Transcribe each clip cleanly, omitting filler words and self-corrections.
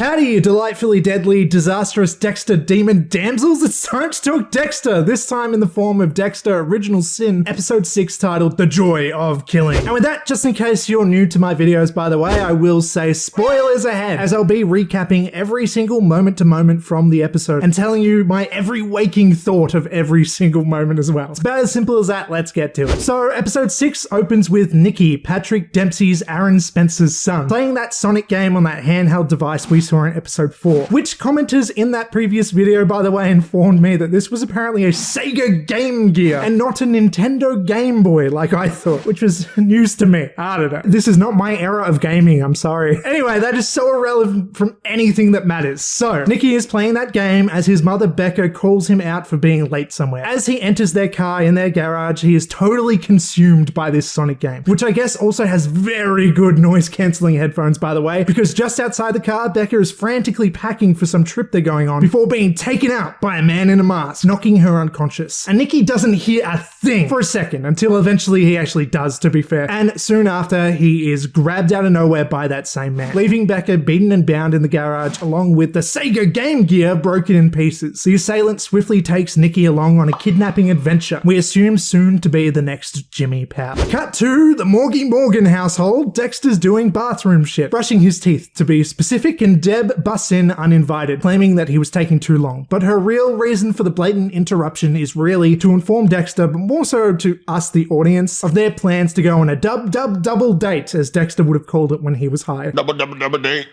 Howdy, you delightfully deadly, disastrous Dexter demon damsels. It's time to talk Dexter, this time in the form of Dexter Original Sin, episode 6, titled The Joy of Killing. And with that, just in case you're new to my videos, by the way, I will say spoilers ahead, as I'll be recapping every single moment to moment from the episode and telling you my every waking thought of every single moment as well. It's about as simple as that, let's get to it. So, episode 6 opens with Nikki, Patrick Dempsey's Aaron Spencer's son, playing that Sonic game on that handheld device we saw in episode 4, which commenters in that previous video, by the way, informed me that this was apparently a Sega Game Gear and not a Nintendo Game Boy like I thought, which was news to me. I don't know. This is not my era of gaming, I'm sorry. Anyway, that is so irrelevant from anything that matters. So, Nikki is playing that game as his mother Becca calls him out for being late somewhere. As he enters their car in their garage, he is totally consumed by this Sonic game, which I guess also has very good noise cancelling headphones, by the way, because just outside the car, Becca is frantically packing for some trip they're going on before being taken out by a man in a mask, knocking her unconscious. And Nikki doesn't hear a thing for a second until eventually he actually does, to be fair. And soon after, he is grabbed out of nowhere by that same man, leaving Becca beaten and bound in the garage along with the Sega Game Gear broken in pieces. The assailant swiftly takes Nikki along on a kidnapping adventure, we assume soon to be the next Jimmy Powell. Cut to the Morgan household. Dexter's doing bathroom shit, brushing his teeth to be specific, and Deb busts in uninvited, claiming that he was taking too long. But her real reason for the blatant interruption is really to inform Dexter, but more so to us, the audience, of their plans to go on a double date, as Dexter would have called it when he was high. Double date.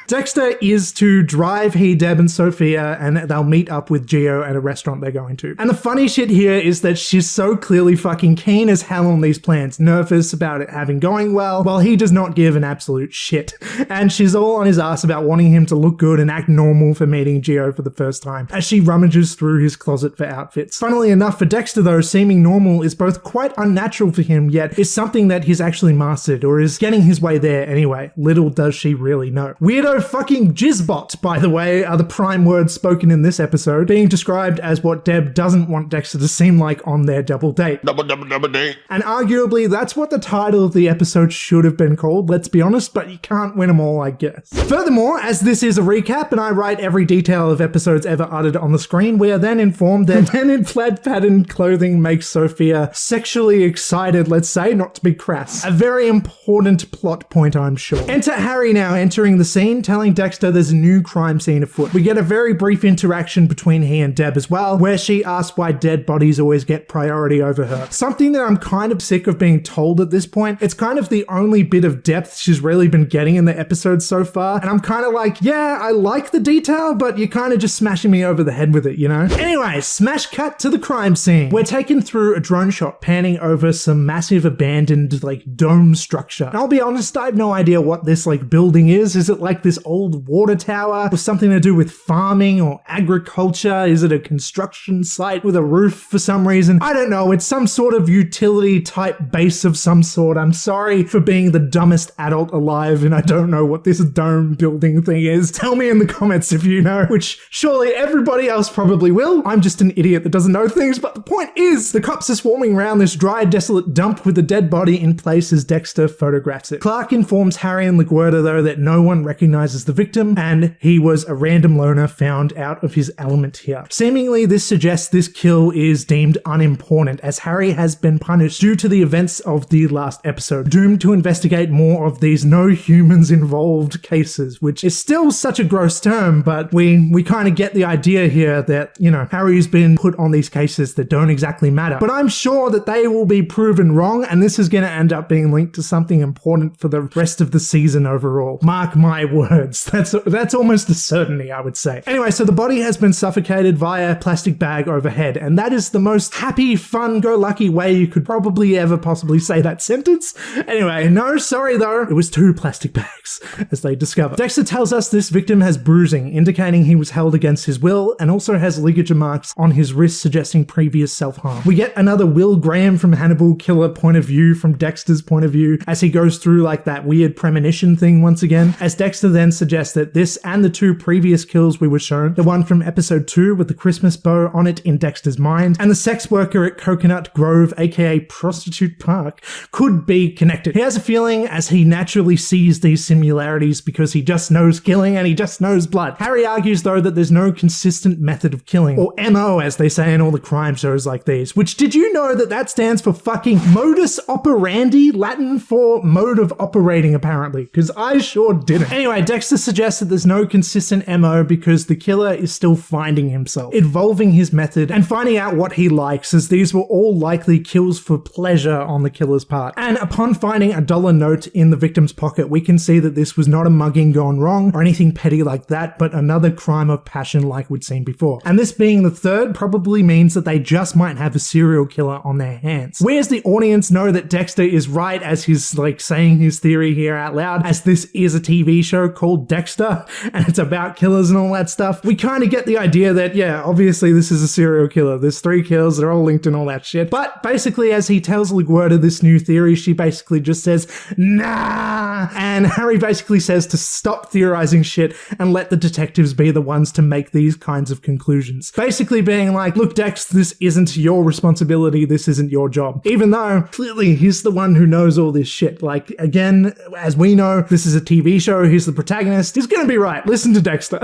Dexter is to drive Deb and Sophia, and they'll meet up with Gio at a restaurant they're going to. And the funny shit here is that she's so clearly fucking keen as hell on these plans, nervous about it having going well, while he does not give an absolute shit. And she's all on his ass about wanting him to look good and act normal for meeting Gio for the first time, as she rummages through his closet for outfits. Funnily enough, for Dexter though, seeming normal is both quite unnatural for him, yet is something that he's actually mastered, or is getting his way there anyway. Little does she really know. Weirdo fucking jizzbot, by the way, are the prime words spoken in this episode, being described as what Deb doesn't want Dexter to seem like on their double date. Double date. And arguably, that's what the title of the episode should have been called, let's be honest, but you can't win them all, I guess. Furthermore, as this is a recap and I write every detail of episodes ever uttered on the screen, we are then informed that men in plaid patterned clothing makes Sophia sexually excited, let's say, not to be crass. A very important plot point, I'm sure. Enter Harry now, entering the scene, telling Dexter there's a new crime scene afoot. We get a very brief interaction between he and Deb as well, where she asks why dead bodies always get priority over her. Something that I'm kind of sick of being told at this point. It's kind of the only bit of depth she's really been getting in the episode so far, and I'm kind of like, yeah, I like the detail, but you're kind of just smashing me over the head with it, you know? Anyway, smash cut to the crime scene. We're taken through a drone shot panning over some massive abandoned, like, dome structure. And I'll be honest, I have no idea what this, like, building is. Is it like this old water tower with something to do with farming or agriculture? Is it a construction site with a roof for some reason? I don't know. It's some sort of utility type base of some sort. I'm sorry for being the dumbest adult alive and I don't know what this dome building thing is. Tell me in the comments if you know, which surely everybody else probably will. I'm just an idiot that doesn't know things, but the point is, the cops are swarming around this dry, desolate dump with the dead body in place as Dexter photographs it. Clark informs Harry and LaGuerta though that no one recognizes the victim, and he was a random loner found out of his element here. Seemingly, this suggests this kill is deemed unimportant, as Harry has been punished due to the events of the last episode, doomed to investigate more of these no humans involved cases, which is still such a gross term, but we kind of get the idea here that, you know, Harry's been put on these cases that don't exactly matter. But I'm sure that they will be proven wrong, and this is going to end up being linked to something important for the rest of the season overall. Mark my words. That's almost a certainty, I would say. Anyway, so the body has been suffocated via a plastic bag overhead, and that is the most happy, fun-go-lucky way you could probably ever possibly say that sentence. Anyway, no, sorry though, it was 2 plastic bags, as they discover. Dexter tells us this victim has bruising, indicating he was held against his will, and also has ligature marks on his wrist suggesting previous self-harm. We get another Will Graham from Hannibal killer point of view from Dexter's point of view, as he goes through like that weird premonition thing once again, as Dexter then suggests that this and the 2 previous kills we were shown, the one from episode 2 with the Christmas bow on it in Dexter's mind, and the sex worker at Coconut Grove, aka Prostitute Park, could be connected. He has a feeling, as he naturally sees these similarities, because he just knows killing and he just knows blood. Harry argues, though, that there's no consistent method of killing, or MO as they say in all the crime shows like these, which, did you know that that stands for fucking modus operandi, Latin for mode of operating, apparently, because I sure didn't. Anyway, Dexter suggests that there's no consistent MO because the killer is still finding himself, evolving his method, and finding out what he likes, as these were all likely kills for pleasure on the killer's part. And upon finding a $1 note in the victim's pocket, we can see that this was not a mugging gone wrong or anything petty like that, but another crime of passion like we'd seen before. And this being the third probably means that they just might have a serial killer on their hands. We as the audience know that Dexter is right as he's like saying his theory here out loud, as this is a TV show called Dexter and it's about killers and all that stuff. We kind of get the idea that, yeah, obviously this is a serial killer. There's 3 kills, they're all linked and all that shit. But basically, as he tells LaGuerta this new theory, she basically just says, nah. And Harry basically says to stop theorizing shit and let the detectives be the ones to make these kinds of conclusions. Basically being like, look, Dex, this isn't your responsibility. This isn't your job. Even though clearly he's the one who knows all this shit. Like, again, as we know, this is a TV show. He's the protagonist. He's gonna be right. Listen to Dexter.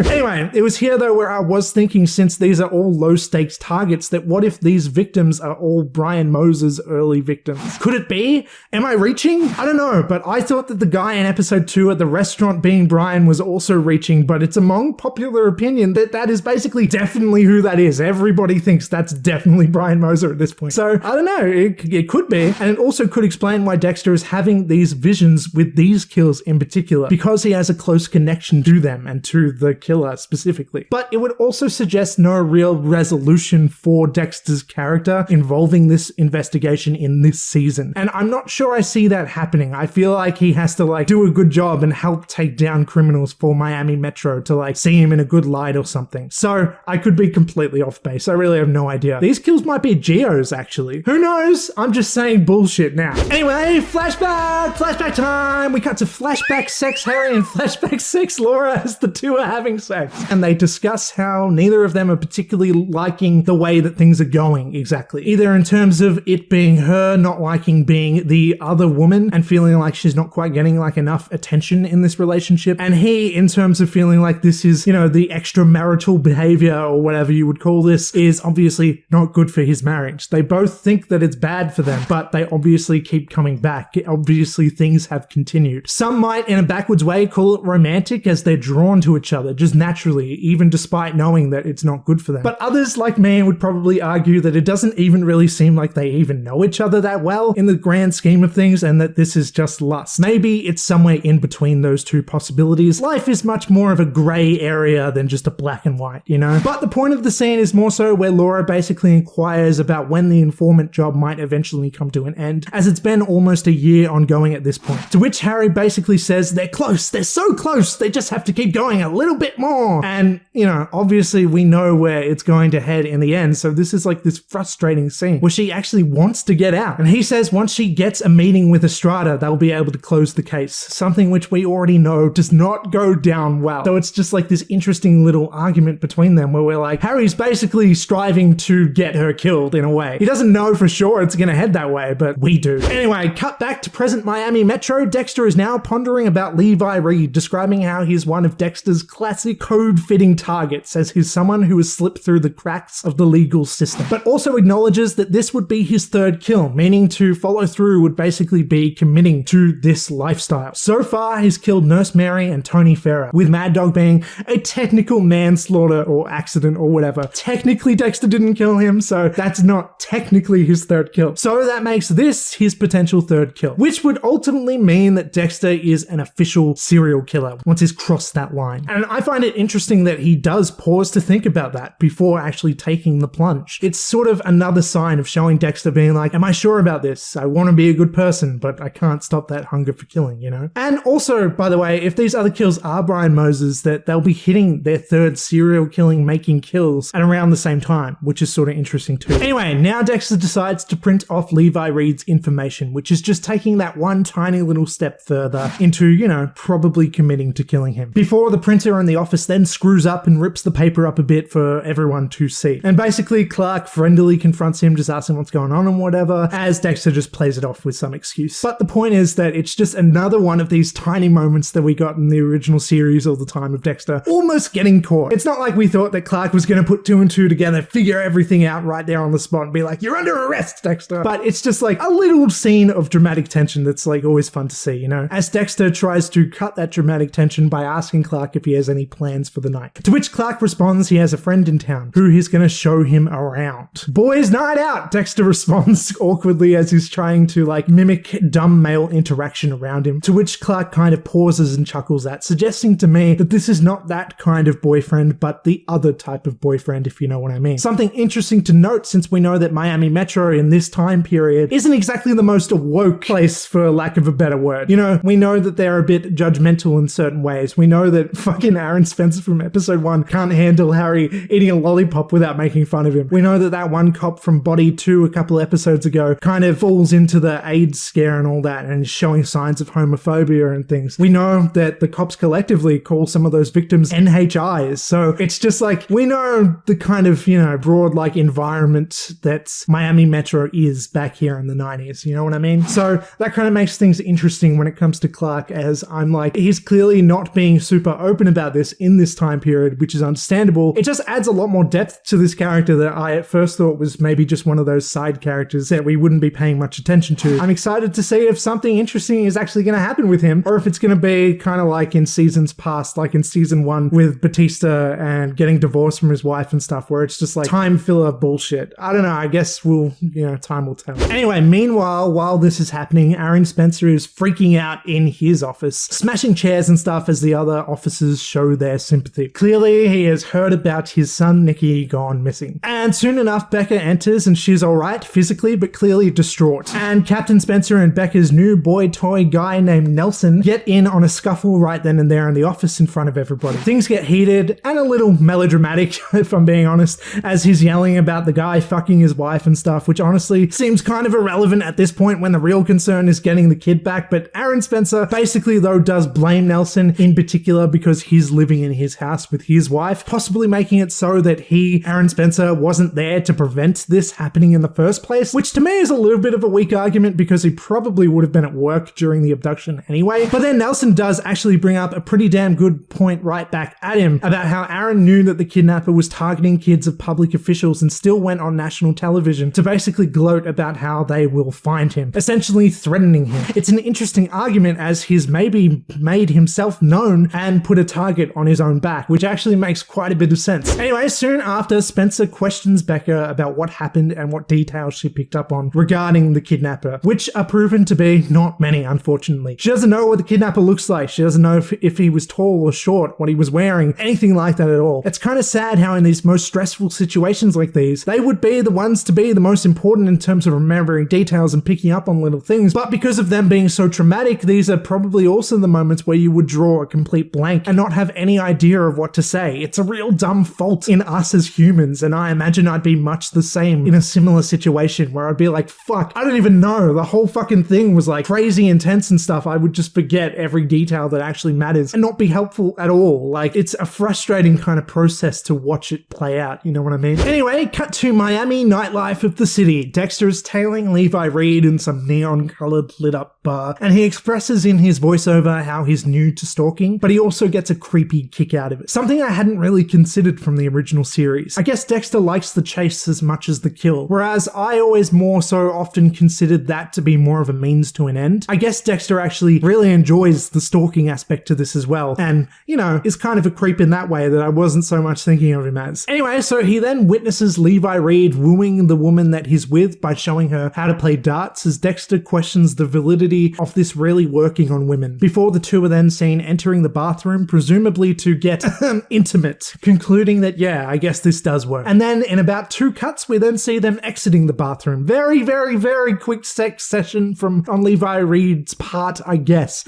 Anyway, it was here though where I was thinking, since these are all low stakes targets, that what if these victims are all Brian Moses' early victims? Could it be? Am I reaching? I don't know, but I thought that the guy in episode 2 at the restaurant being Brian was also reaching, but it's among popular opinion that that is basically definitely who that is. Everybody thinks that's definitely Brian Moser at this point. So I don't know, it could be, and it also could explain why Dexter is having these visions with these kills in particular, because he has a close connection to them and to the killer specifically. But it would also suggest no real resolution for Dexter's character involving this investigation in this season. And I'm not sure I see that happening. I feel like he has to like do a good job and help take down criminals for Miami Metro to like see him in a good light or something. So I could be completely off base. I really have no idea. These kills might be Geo's actually. Who knows? I'm just saying bullshit now. Anyway, flashback time. We cut to flashback sex Harry and flashback sex Laura as the 2 are having sex. And they discuss how neither of them are particularly liking the way that things are going exactly. Either in terms of it being her not liking being the other woman and feeling like she's not quite getting like enough attention in this relationship, and he in terms of feeling like this is, you know, the extramarital behavior or whatever you would call this is obviously not good for his marriage. They both think that it's bad for them, but they obviously keep coming back. Obviously things have continued. Some might in a backwards way call it romantic, as they're drawn to each other just naturally, even despite knowing that it's not good for them. But others like me would probably argue that it doesn't even really seem like they even know each other that well in the grand scheme of things, and that this is just lust. Maybe it's somewhere in between those 2 possibilities. Life is much more of a grey area than just a black and white, you know? But the point of the scene is more so where Laura basically inquires about when the informant job might eventually come to an end, as it's been almost a year ongoing at this point. To which Harry basically says they're close, they're so close, they just have to keep going a little bit more. And, you know, obviously we know where it's going to head in the end, so this is like this frustrating scene where she actually wants to get out. And he says once she gets a meeting with Estrada, they'll be able to close the case, something which we already know does not go down well. So it's just like this interesting little argument between them where we're like, Harry's basically striving to get her killed in a way. He doesn't know for sure it's gonna head that way, but we do. Anyway, cut back to present Miami Metro. Dexter is now pondering about Levi Reed, describing how he's one of Dexter's classic code-fitting targets, as he's someone who has slipped through the cracks of the legal system, but also acknowledges that this would be his 3rd kill, meaning to follow through would basically be committing to this lifestyle. So far, he's killed Nurse Mary and Tony Farah, with Mad Dog being a technical manslaughter or accident or whatever. Technically, Dexter didn't kill him, so that's not technically his 3rd kill. So that makes this his potential 3rd kill, which would ultimately mean that Dexter is an official serial killer once he's crossed that line. And I find it interesting that he does pause to think about that before actually taking the plunge. It's sort of another sign of showing Dexter being like, am I sure about this? I want to be a good person, but I can't stop that hunger for killing, you know? And also, by the way, if these other kills are Brian Moses, that they'll be hitting their 3rd serial killing making kills at around the same time, which is sort of interesting too. Anyway, now Dexter decides to print off Levi Reed's information, which is just taking that one tiny little step further into, you know, probably probably committing to killing him. Before the printer in the office then screws up and rips the paper up a bit for everyone to see. And basically Clark friendly confronts him, just asking what's going on and whatever, as Dexter just plays it off with some excuse. But the point is that it's just another one of these tiny moments that we got in the original series all the time of Dexter almost getting caught. It's not like we thought that Clark was going to put two and two together, figure everything out right there on the spot and be like, you're under arrest, Dexter. But it's just like a little scene of dramatic tension that's like always fun to see, you know, as Dexter tries to cut that dramatic tension by asking Clark if he has any plans for the night. To which Clark responds he has a friend in town who he's going to show him around. Boys night out, Dexter responds awkwardly as he's trying to like mimic dumb male interaction around him, to which Clark kind of pauses and chuckles at, suggesting to me that this is not that kind of boyfriend, but the other type of boyfriend, if you know what I mean. Something interesting to note, since we know that Miami Metro in this time period isn't exactly the most woke place, for lack of a better word. You know, we know that they're a bit judgmental in certain ways. We know that fucking Aaron Spencer from episode 1 can't handle Harry eating a lollipop without making fun of him. We know that that one cop from Body 2 a couple episodes ago kind of falls into the AIDS scare and all that and is showing signs of homophobia and things. We know that the cops collectively call some of those victims NHIs. So it's just like, we know the kind of, you know, broad like environment that Miami Metro is back here in the 90s. You know what I mean? So that kind of makes things interesting when it comes to Clark, as I'm like, he's clearly not being super open about this in this time period, which is understandable. It just adds a lot more depth to this character that I at first thought was maybe just one of those side characters that we wouldn't be paying much attention to. I'm excited to see if something interesting is actually going to happen with him, or if it's going to be kind of like in seasons past, like in season 1 with Batista and getting divorced from his wife and stuff, where it's just like time filler bullshit. I don't know. I guess time will tell. Anyway, meanwhile, while this is happening, Aaron Spencer is freaking out in his office, smashing chairs and stuff as the other officers show their sympathy. Clearly, he has heard about his son Nicky gone missing. And soon enough, Becca enters and she's alright physically, but clearly distraught. And Captain Spencer and Becca's new boy toy guy named Nelson get in on a scuffle right then and there in the office in front of everybody. Things get heated and a little melodramatic, if I'm being honest, as he's yelling about the guy fucking his wife and stuff, which honestly seems kind of irrelevant at this point when the real concern is getting the kid back. But Aaron Spencer basically though does blame Nelson in particular because he's living in his house with his wife, possibly making it so that Aaron Spencer, wasn't there to prevent this happening in the first place, which to me is a little bit of a weak argument because he probably would have been at work during the abduction anyway. But then Nelson does actually bring up a pretty damn good point right back at him about how Aaron knew that the kidnapper was targeting kids of public officials and still went on national television to basically gloat about how they will find him, essentially threatening him. It's an interesting argument as he's maybe made himself known and put a target on his own back, which actually makes quite a bit of sense. Anyway, soon after, Spencer questions Becca about what happened and what details she picked up on regarding the kidnapper, which are proven to be not many, unfortunately. She doesn't know what the kidnapper looks like. She doesn't know if he was tall or short, what he was wearing, anything like that at all. It's kind of sad how in these most stressful situations like these, they would be the ones to be the most important in terms of remembering details and picking up on little things, but because of them being so traumatic, these are probably also the moments where you would draw a complete blank and not have any idea of what to say. It's a real dumb fault in us as humans, and I imagine I'd be much the same in a similar situation where I'd be like, fuck, I don't even know. The whole fucking thing was like crazy intense and stuff. I would just forget every detail that actually matters and not be helpful at all. Like, it's a frustrating kind of process to watch it play out, you know what I mean? Anyway, cut to Miami nightlife of the city. Dexter is tailing Levi Reed in some neon-colored lit-up bar, and he expresses in his voiceover how he's new to stalking, but he also gets a creepy kick out of it. Something I hadn't really considered from the original series. I guess Dexter likes the chase as much as the kill, whereas I always more so often considered that to be more of a means to an end. I guess Dexter actually really enjoys the stalking aspect to this as well, and, you know, is kind of a creep in that way that I wasn't so much thinking of him as. Anyway, so he then witnesses Levi Reed wooing the woman that he's with by showing her how to play darts, as Dexter questions the validity of this really working on women, before the two are then seen entering the bathroom, presumably to get intimate, concluding that, yeah, I guess this does work. And then in about 2 cuts, we then see them exiting the bathroom. Very, very, very quick sex session on Levi Reed's part, I guess.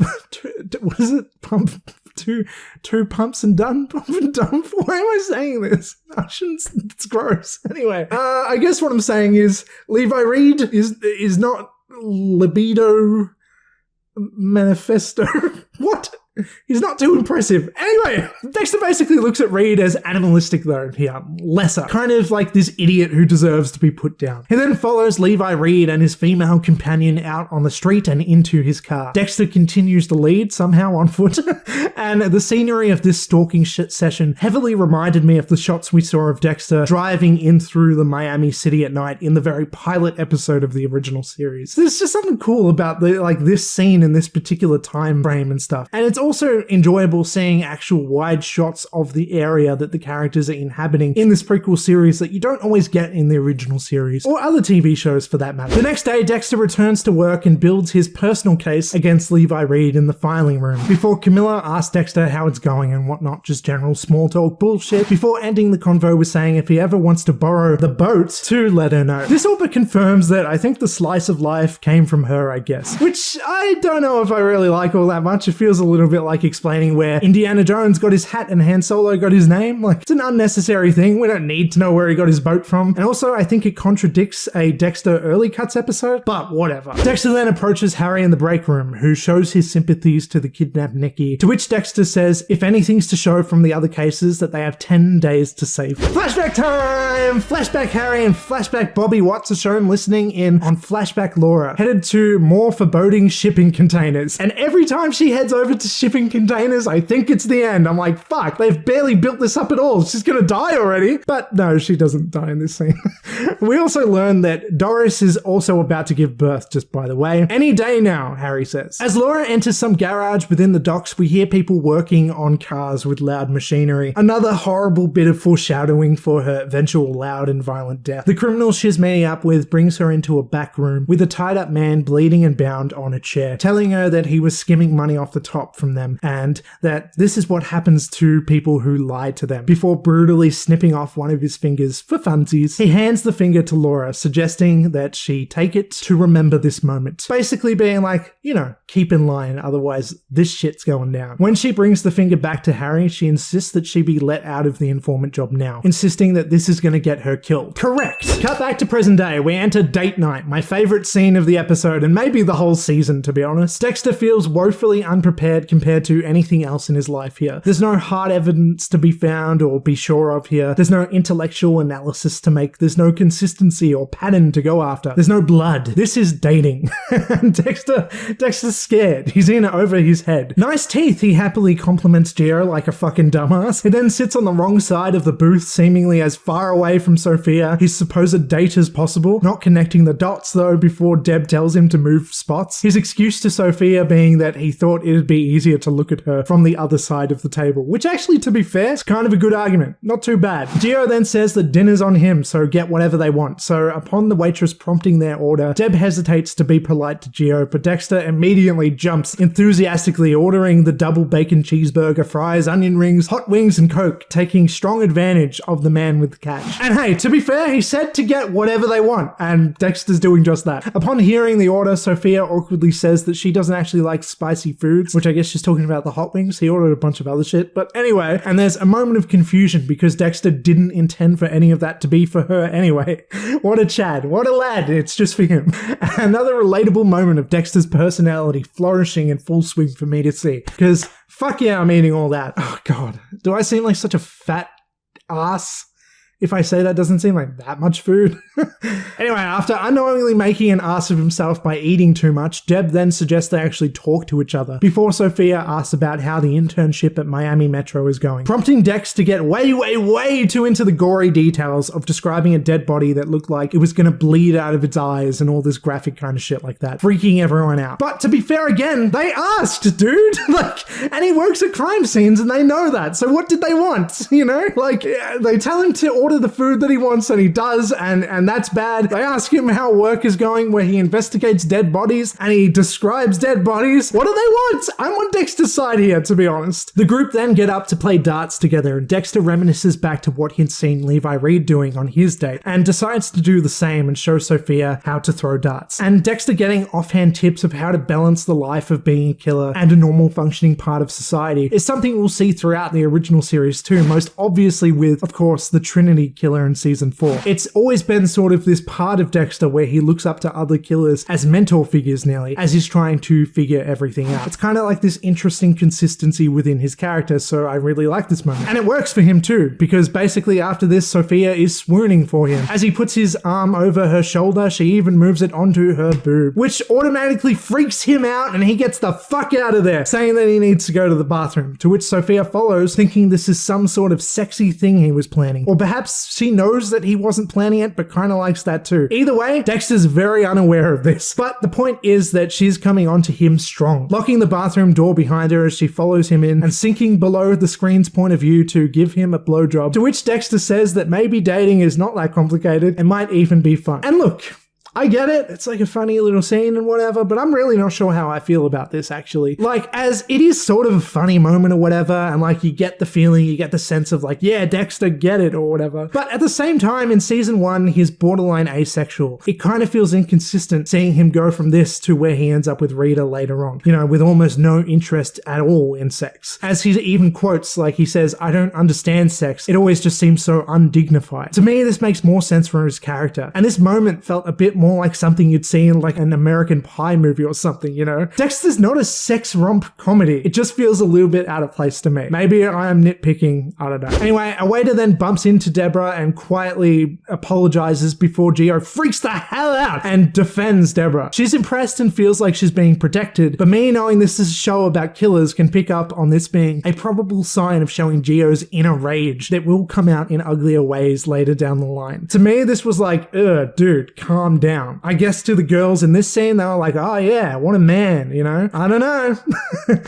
Was it two pumps and done? Pump and done? Why am I saying this? I shouldn't. It's gross. Anyway, I guess what I'm saying is Levi Reed is not libido manifesto. What? He's not too impressive. Anyway, Dexter basically looks at Reed as animalistic though here, lesser, kind of like this idiot who deserves to be put down. He then follows Levi Reed and his female companion out on the street and into his car. Dexter continues to lead, somehow on foot, and the scenery of this stalking session heavily reminded me of the shots we saw of Dexter driving in through the Miami city at night in the very pilot episode of the original series. There's just something cool about this scene in this particular time frame and stuff. And it's also enjoyable seeing actual wide shots of the area that the characters are inhabiting in this prequel series that you don't always get in the original series, or other TV shows for that matter. The next day, Dexter returns to work and builds his personal case against Levi Reed in the filing room, before Camilla asks Dexter how it's going and whatnot, just general small talk bullshit, before ending the convo with saying if he ever wants to borrow the boat to let her know. This all but confirms that I think the slice of life came from her, I guess, which I don't know if I really like all that much. It feels a little bit like explaining where Indiana Jones got his hat and Han Solo got his name. Like, it's an unnecessary thing. We don't need to know where he got his boat from. And also, I think it contradicts a Dexter Early Cuts episode, but whatever. Dexter then approaches Harry in the break room, who shows his sympathies to the kidnapped Nikki, to which Dexter says if anything's to show from the other cases that they have 10 days to save her. Flashback time! Flashback Harry and flashback Bobby Watts are shown listening in on flashback Laura, headed to more foreboding shipping containers. And every time she heads over to shipping containers, I think it's the end. I'm like, fuck, they've barely built this up at all. She's gonna die already. But no, she doesn't die in this scene. We also learn that Doris is also about to give birth, just by the way. Any day now, Harry says. As Laura enters some garage within the docks, we hear people working on cars with loud machinery. Another horrible bit of foreshadowing for her eventual loud and violent death. The criminal she's meeting up with brings her into a back room with a tied up man bleeding and bound on a chair, telling her that he was skimming money off the top from them and that this is what happens to people who lie to them, before brutally snipping off one of his fingers for funsies. He hands the finger to Laura, suggesting that she take it to remember this moment. Basically being like, you know, keep in line, otherwise this shit's going down. When she brings the finger back to Harry, she insists that she be let out of the informant job now, insisting that this is going to get her killed. Correct! Cut back to present day. We enter date night, my favorite scene of the episode and maybe the whole season, to be honest. Dexter feels woefully unprepared compared to anything else in his life here. There's no hard evidence to be found or be sure of here. There's no intellectual analysis to make. There's no consistency or pattern to go after. There's no blood. This is dating. And Dexter's scared. He's in over his head. Nice teeth, he happily compliments Gio like a fucking dumbass. He then sits on the wrong side of the booth, seemingly as far away from Sophia, his supposed date, as possible, not connecting the dots though before Deb tells him to move spots. His excuse to Sophia being that he thought it'd be easier to look at her from the other side of the table, which actually, to be fair, is kind of a good argument. Not too bad. Gio then says that dinner's on him, so get whatever they want. So upon the waitress prompting their order, Deb hesitates to be polite to Gio, but Dexter immediately jumps, enthusiastically ordering the double bacon cheeseburger, fries, onion rings, hot wings, and Coke, taking strong advantage of the man with the cash. And hey, to be fair, he said to get whatever they want, and Dexter's doing just that. Upon hearing the order, Sophia awkwardly says that she doesn't actually like spicy foods, which I guess she's talking about the hot wings. He ordered a bunch of other shit, but anyway, and there's a moment of confusion because Dexter didn't intend for any of that to be for her anyway. What a Chad, what a lad, it's just for him. Another relatable moment of Dexter's personality flourishing in full swing for me to see, because fuck yeah, I'm eating all that. Oh god, do I seem like such a fat ass if I say that doesn't seem like that much food? Anyway, after unknowingly making an ass of himself by eating too much, Deb then suggests they actually talk to each other, before Sophia asks about how the internship at Miami Metro is going, prompting Dex to get way too into the gory details of describing a dead body that looked like it was going to bleed out of its eyes and all this graphic kind of shit like that, freaking everyone out. But to be fair again, they asked, dude! And he works at crime scenes and they know that, so what did they want? You know? They tell him to order the food that he wants and he does, and that's bad. They ask him how work is going, where he investigates dead bodies and he describes dead bodies. What do they want? I'm on Dexter's side here, to be honest. The group then get up to play darts together, and Dexter reminisces back to what he'd seen Levi Reed doing on his date and decides to do the same and show Sophia how to throw darts. And Dexter getting offhand tips of how to balance the life of being a killer and a normal functioning part of society is something we'll see throughout the original series too, most obviously with, of course, the Trinity community killer in season 4. It's always been sort of this part of Dexter where he looks up to other killers as mentor figures nearly, as he's trying to figure everything out. It's kind of like this interesting consistency within his character, so I really like this moment. And it works for him too, because basically after this, Sophia is swooning for him. As he puts his arm over her shoulder, she even moves it onto her boob, which automatically freaks him out and he gets the fuck out of there, saying that he needs to go to the bathroom, to which Sophia follows, thinking this is some sort of sexy thing he was planning. Or perhaps she knows that he wasn't planning it, but kind of likes that too. Either way, Dexter's very unaware of this. But the point is that she's coming onto him strong, locking the bathroom door behind her as she follows him in and sinking below the screen's point of view to give him a blowjob, to which Dexter says that maybe dating is not that complicated and might even be fun. And look, I get it, it's like a funny little scene and whatever, but I'm really not sure how I feel about this actually. Like, as it is sort of a funny moment or whatever, and like you get the feeling, you get the sense of like, yeah, Dexter, get it or whatever. But at the same time, in season 1, he's borderline asexual. It kind of feels inconsistent seeing him go from this to where he ends up with Rita later on, you know, with almost no interest at all in sex. As he even quotes, like he says, I don't understand sex. It always just seems so undignified. To me, this makes more sense for his character. And this moment felt a bit more like something you'd see in like an American Pie movie or something, you know? Dexter's not a sex romp comedy. It just feels a little bit out of place to me. Maybe I am nitpicking, I don't know. Anyway, a waiter then bumps into Deborah and quietly apologizes before Gio freaks the hell out and defends Deborah. She's impressed and feels like she's being protected, but me knowing this is a show about killers can pick up on this being a probable sign of showing Gio's inner rage that will come out in uglier ways later down the line. To me, this was like, dude, calm down. I guess to the girls in this scene, they were like, oh yeah, what a man, you know? I don't know.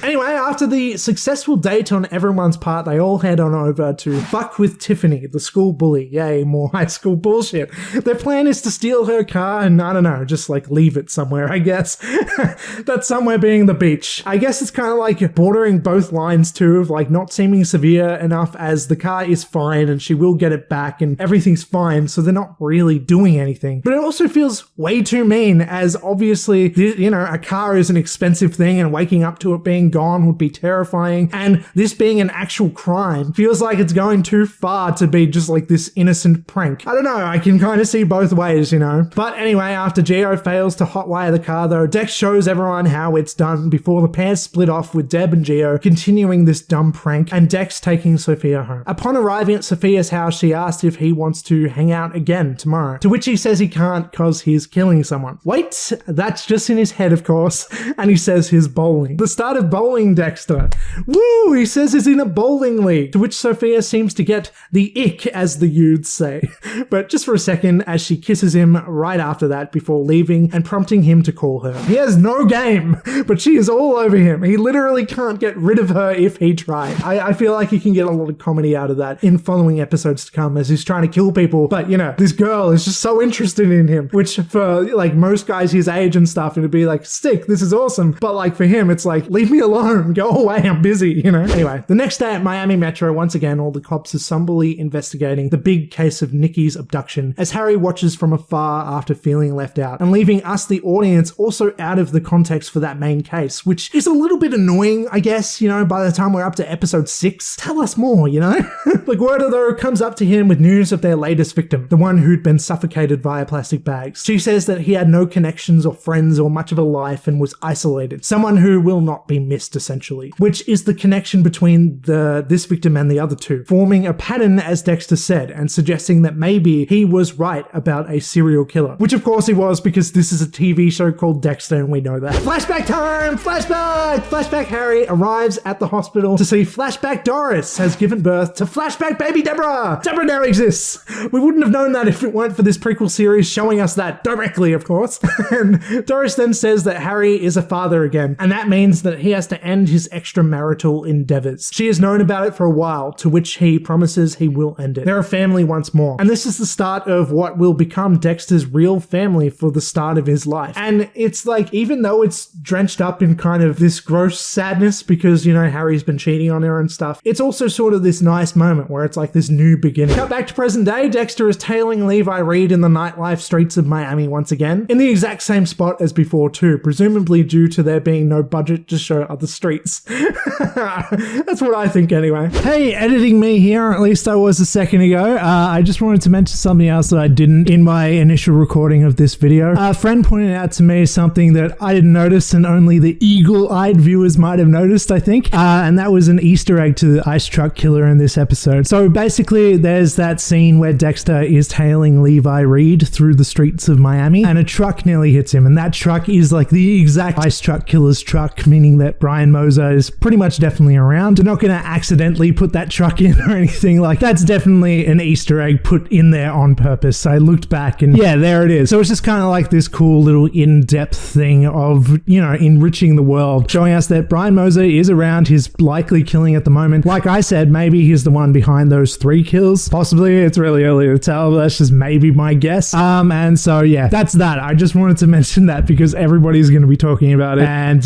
Anyway, after the successful date on everyone's part, they all head on over to fuck with Tiffany, the school bully. Yay, more high school bullshit. Their plan is to steal her car and, I don't know, just like leave it somewhere, I guess. That somewhere being the beach. I guess it's kind of like bordering both lines too, of like not seeming severe enough as the car is fine and she will get it back and everything's fine, so they're not really doing anything. But it also feels way too mean, as obviously, you know, a car is an expensive thing and waking up to it being gone would be terrifying, and this being an actual crime feels like it's going too far to be just like this innocent prank. I don't know, I can kind of see both ways, you know. But anyway, after Gio fails to hotwire the car though, Dex shows everyone how it's done before the pair split off, with Deb and Gio continuing this dumb prank and Dex taking Sophia home. Upon arriving at Sophia's house, she asked if he wants to hang out again tomorrow, to which he says he can't cause he's killing someone. Wait, that's just in his head, of course. And he says he's bowling. The start of bowling, Dexter. Woo, he says he's in a bowling league, to which Sophia seems to get the ick, as the youths say. But just for a second, as she kisses him right after that before leaving and prompting him to call her. He has no game, but she is all over him. He literally can't get rid of her if he tried. I feel like he can get a lot of comedy out of that in following episodes to come, as he's trying to kill people. But, you know, this girl is just so interested in him, which for like most guys his age and stuff, it'd be like, sick, this is awesome. But like for him, it's like, leave me alone, go away, I'm busy, you know? Anyway, the next day at Miami Metro, once again, all the cops are somberly investigating the big case of Nikki's abduction, as Harry watches from afar after feeling left out, and leaving us, the audience, also out of the context for that main case, which is a little bit annoying, I guess, you know, by the time we're up to episode 6. Tell us more, you know? Like, Werder, though, comes up to him with news of their latest victim, the one who'd been suffocated via plastic bags. She says that he had no connections or friends or much of a life and was isolated. Someone who will not be missed, essentially. Which is the connection between this victim and the other two, forming a pattern, as Dexter said, and suggesting that maybe he was right about a serial killer. Which of course he was, because this is a TV show called Dexter and we know that. Flashback time! Flashback! Flashback Harry arrives at the hospital to see Flashback Doris has given birth to Flashback baby Deborah! Deborah now exists! We wouldn't have known that if it weren't for this prequel series showing us that directly, of course. And Doris then says that Harry is a father again, and that means that he has to end his extramarital endeavors. She has known about it for a while, to which he promises he will end it. They're a family once more. And this is the start of what will become Dexter's real family for the start of his life. And it's like, even though it's drenched up in kind of this gross sadness because, you know, Harry's been cheating on her and stuff, it's also sort of this nice moment where it's like this new beginning. Cut back to present day, Dexter is tailing Levi Reed in the nightlife streets of Miami once again, in the exact same spot as before too, presumably due to there being no budget to show other streets. That's what I think anyway. Hey, editing me here, or at least I was a second ago. I just wanted to mention something else that I didn't in my initial recording of this video. A friend pointed out to me something that I didn't notice and only the eagle-eyed viewers might have noticed, I think, and that was an Easter egg to the ice truck killer in this episode. So basically, there's that scene where Dexter is tailing Levi Reed through the streets of Miami, and a truck nearly hits him, and that truck is like the exact ice truck killer's truck, meaning that Brian Moser is pretty much definitely around. They're not going to accidentally put that truck in or anything. Like, that's definitely an Easter egg put in there on purpose. I looked back and yeah, there it is. So it's just kind of like this cool little in-depth thing of, you know, enriching the world, showing us that Brian Moser is around. He's likely killing at the moment. Like I said, maybe he's the one behind those 3 kills. Possibly. It's really early to tell, but that's just maybe my guess. And so yeah, that's that. I just wanted to mention that because everybody's going to be talking about it. And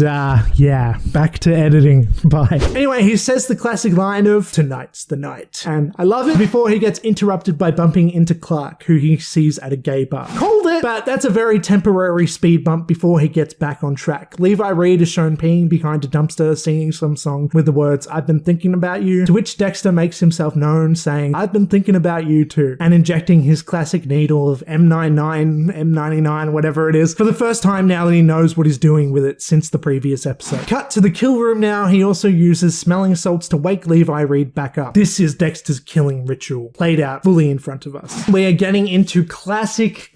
yeah, back to editing. Bye. Anyway, he says the classic line of, "Tonight's the night." And I love it, before he gets interrupted by bumping into Clark, who he sees at a gay bar. Called it, but that's a very temporary speed bump before he gets back on track. Levi Reed is shown peeing behind a dumpster, singing some song with the words, "I've been thinking about you," to which Dexter makes himself known, saying, "I've been thinking about you too," and injecting his classic needle of M99, M99, whatever it is, for the first time now that he knows what he's doing with it since the previous episode. Cut to the kill room now. He also uses smelling salts to wake Levi Reed back up. This is Dexter's killing ritual, played out fully in front of us. We are getting into classic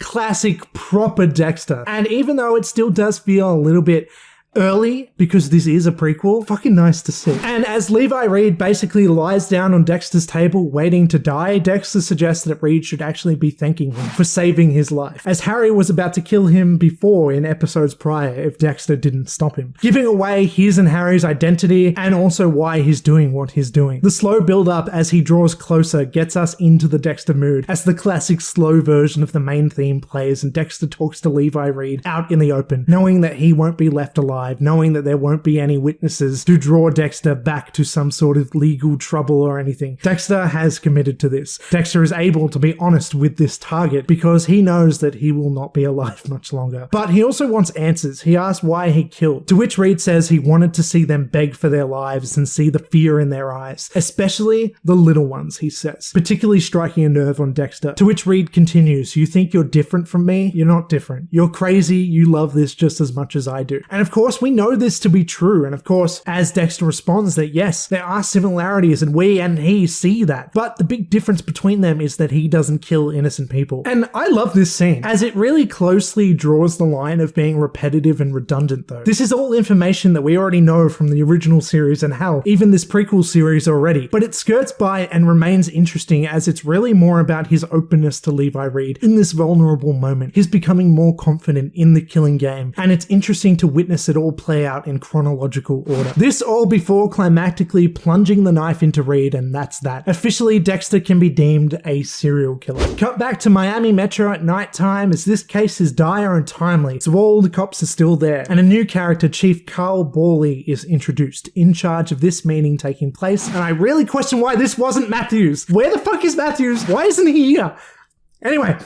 proper Dexter. And even though it still does feel a little bit early, because this is a prequel, fucking nice to see. And as Levi Reed basically lies down on Dexter's table waiting to die, Dexter suggests that Reed should actually be thanking him for saving his life, as Harry was about to kill him before in episodes prior if Dexter didn't stop him, giving away his and Harry's identity and also why he's doing what he's doing. The slow build up as he draws closer gets us into the Dexter mood as the classic slow version of the main theme plays and Dexter talks to Levi Reed out in the open, knowing that he won't be left alive, knowing that there won't be any witnesses to draw Dexter back to some sort of legal trouble or anything. Dexter has committed to this. Dexter is able to be honest with this target because he knows that he will not be alive much longer. But he also wants answers. He asks why he killed, to which Reed says he wanted to see them beg for their lives and see the fear in their eyes, especially the little ones, he says, particularly striking a nerve on Dexter, to which Reed continues, "You think you're different from me? You're not different. You're crazy. You love this just as much as I do." And of course, we know this to be true, and of course, as Dexter responds that yes, there are similarities and we and he see that, but the big difference between them is that he doesn't kill innocent people. And I love this scene, as it really closely draws the line of being repetitive and redundant though. This is all information that we already know from the original series and hell, even this prequel series already, but it skirts by and remains interesting as it's really more about his openness to Levi Reed in this vulnerable moment. He's becoming more confident in the killing game, and it's interesting to witness it all play out in chronological order. This all before climactically plunging the knife into Reed, and that's that. Officially, Dexter can be deemed a serial killer. Cut back to Miami Metro at night time as this case is dire and timely, so all the cops are still there, and a new character, Chief Carl Borley, is introduced, in charge of this meeting taking place, and I really question why this wasn't Matthews. Where the fuck is Matthews? Why isn't he here? Anyway.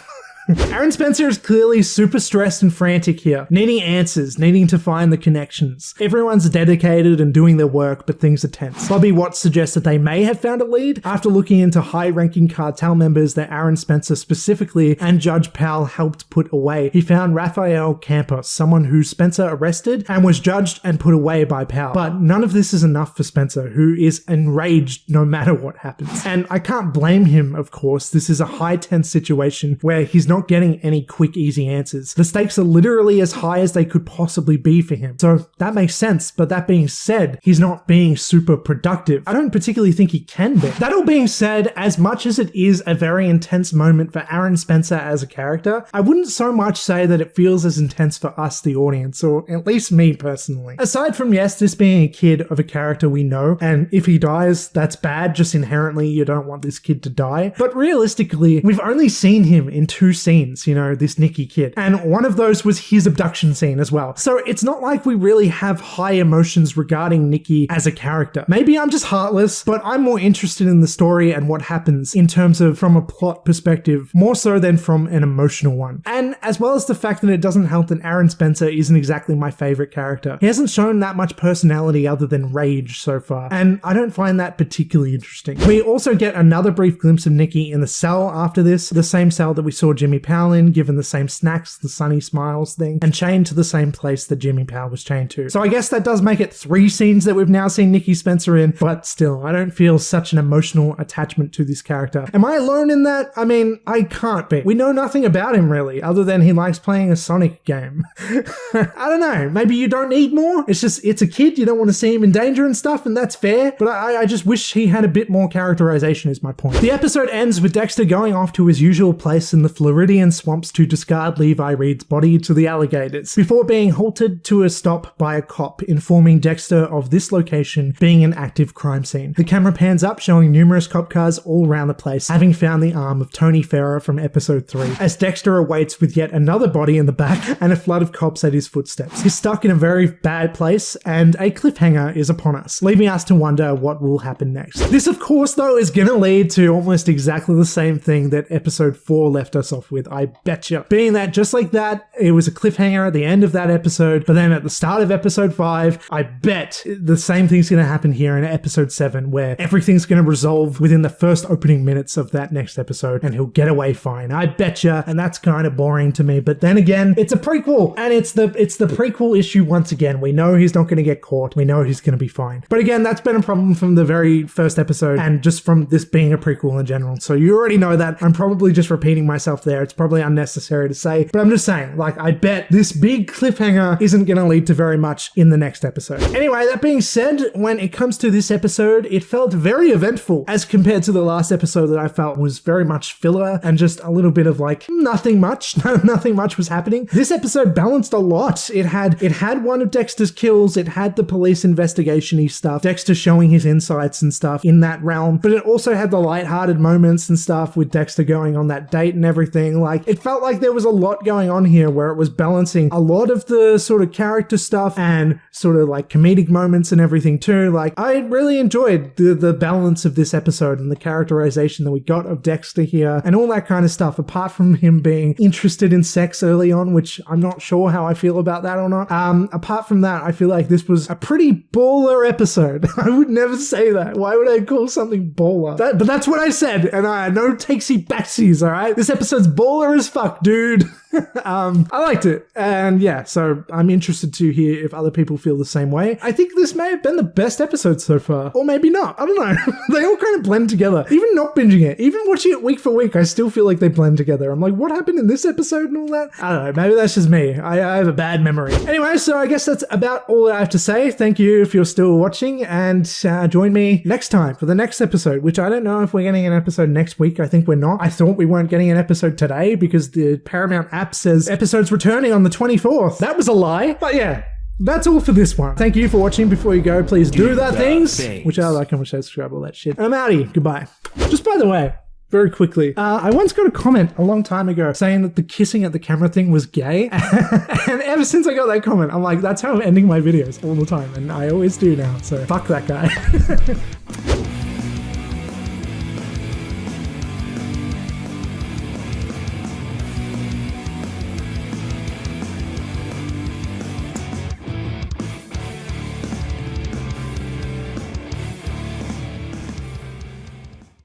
Aaron Spencer is clearly super stressed and frantic here, needing answers, needing to find the connections. Everyone's dedicated and doing their work, but things are tense. Bobby Watts suggests that they may have found a lead after looking into high-ranking cartel members that Aaron Spencer specifically and Judge Powell helped put away. He found Rafael Campos, someone who Spencer arrested and was judged and put away by Powell. But none of this is enough for Spencer, who is enraged no matter what happens. And I can't blame him, of course. This is a high-tense situation where he's not getting any quick, easy answers. The stakes are literally as high as they could possibly be for him. So that makes sense, but that being said, he's not being super productive. I don't particularly think he can be. That all being said, as much as it is a very intense moment for Aaron Spencer as a character, I wouldn't so much say that it feels as intense for us, the audience, or at least me personally. Aside from, yes, this being a kid of a character we know, and if he dies, that's bad, just inherently you don't want this kid to die. But realistically, we've only seen him in 2 scenes, you know, this Nikki kid. And one of those was his abduction scene as well. So it's not like we really have high emotions regarding Nikki as a character. Maybe I'm just heartless, but I'm more interested in the story and what happens in terms of from a plot perspective, more so than from an emotional one. And as well as the fact that it doesn't help that Aaron Spencer isn't exactly my favorite character. He hasn't shown that much personality other than rage so far, and I don't find that particularly interesting. We also get another brief glimpse of Nikki in the cell after this, the same cell that we saw Jimmy Powell in, given the same snacks, the Sunny Smiles thing, and chained to the same place that Jimmy Powell was chained to. So I guess that does make it 3 scenes that we've now seen Nikki Spencer in, but still, I don't feel such an emotional attachment to this character. Am I alone in that? I mean, I can't be. We know nothing about him really, other than he likes playing a Sonic game. I don't know, maybe you don't need more? It's a kid, you don't want to see him in danger and stuff, and that's fair, but I just wish he had a bit more characterization is my point. The episode ends with Dexter going off to his usual place in the Floridian swamps to discard Levi Reed's body to the alligators, before being halted to a stop by a cop informing Dexter of this location being an active crime scene. The camera pans up, showing numerous cop cars all around the place, having found the arm of Tony Farrer from episode 3, as Dexter awaits with yet another body in the back and a flood of cops at his footsteps. He's stuck in a very bad place, and a cliffhanger is upon us, leaving us to wonder what will happen next. This, of course, though, is gonna lead to almost exactly the same thing that episode 4 left us off with, I betcha. Being that, just like that, it was a cliffhanger at the end of that episode, but then at the start of episode 5, I bet the same thing's gonna happen here in episode 7, where everything's gonna resolve within the first opening minutes of that next episode, and he'll get away fine. I betcha, and that's kind of boring to me, but then again, it's a prequel, and it's the prequel issue once again. We know he's not gonna get caught. We know he's gonna be fine. But again, that's been a problem from the very first episode, and just from this being a prequel in general. So you already know that. I'm probably just repeating myself there. It's probably unnecessary to say, but I'm just saying, like, I bet this big cliffhanger isn't going to lead to very much in the next episode. Anyway, that being said, when it comes to this episode, it felt very eventful as compared to the last episode that I felt was very much filler and just a little bit of like nothing much. Nothing much was happening. This episode balanced a lot. It had one of Dexter's kills. It had the police investigation-y stuff, Dexter showing his insights and stuff in that realm, but it also had the lighthearted moments and stuff with Dexter going on that date and everything. Like, it felt like there was a lot going on here where it was balancing a lot of the sort of character stuff and sort of like comedic moments and everything too. Like, I really enjoyed the balance of this episode and the characterization that we got of Dexter here and all that kind of stuff, apart from him being interested in sex early on, which I'm not sure how I feel about that or not. Apart from that, I feel like this was a pretty baller episode. I would never say that. Why would I call something baller? But that's what I said, and no takesy backsies, all right? This episode's baller as fuck, dude. I liked it, and yeah, so I'm interested to hear if other people feel the same way. I think this may have been the best episode so far, or maybe not. I don't know. They all kind of blend together. Even not binging it, even watching it week for week, I still feel like they blend together. I'm like, what happened in this episode and all that? I don't know. Maybe that's just me. I have a bad memory. Anyway, so I guess that's about all that I have to say. Thank you if you're still watching, and join me next time for the next episode, which I don't know if we're getting an episode next week. I think we're not. I thought we weren't getting an episode today because the Paramount app says episode's returning on the 24th. That was a lie, but yeah. That's all for this one. Thank you for watching. Before you go, please do that things, which I like, comment, share, subscribe, all that shit. And I'm outie. Goodbye. Just by the way, very quickly, I once got a comment a long time ago saying that the kissing at the camera thing was gay. And ever since I got that comment, I'm like, that's how I'm ending my videos all the time. And I always do now. So fuck that guy.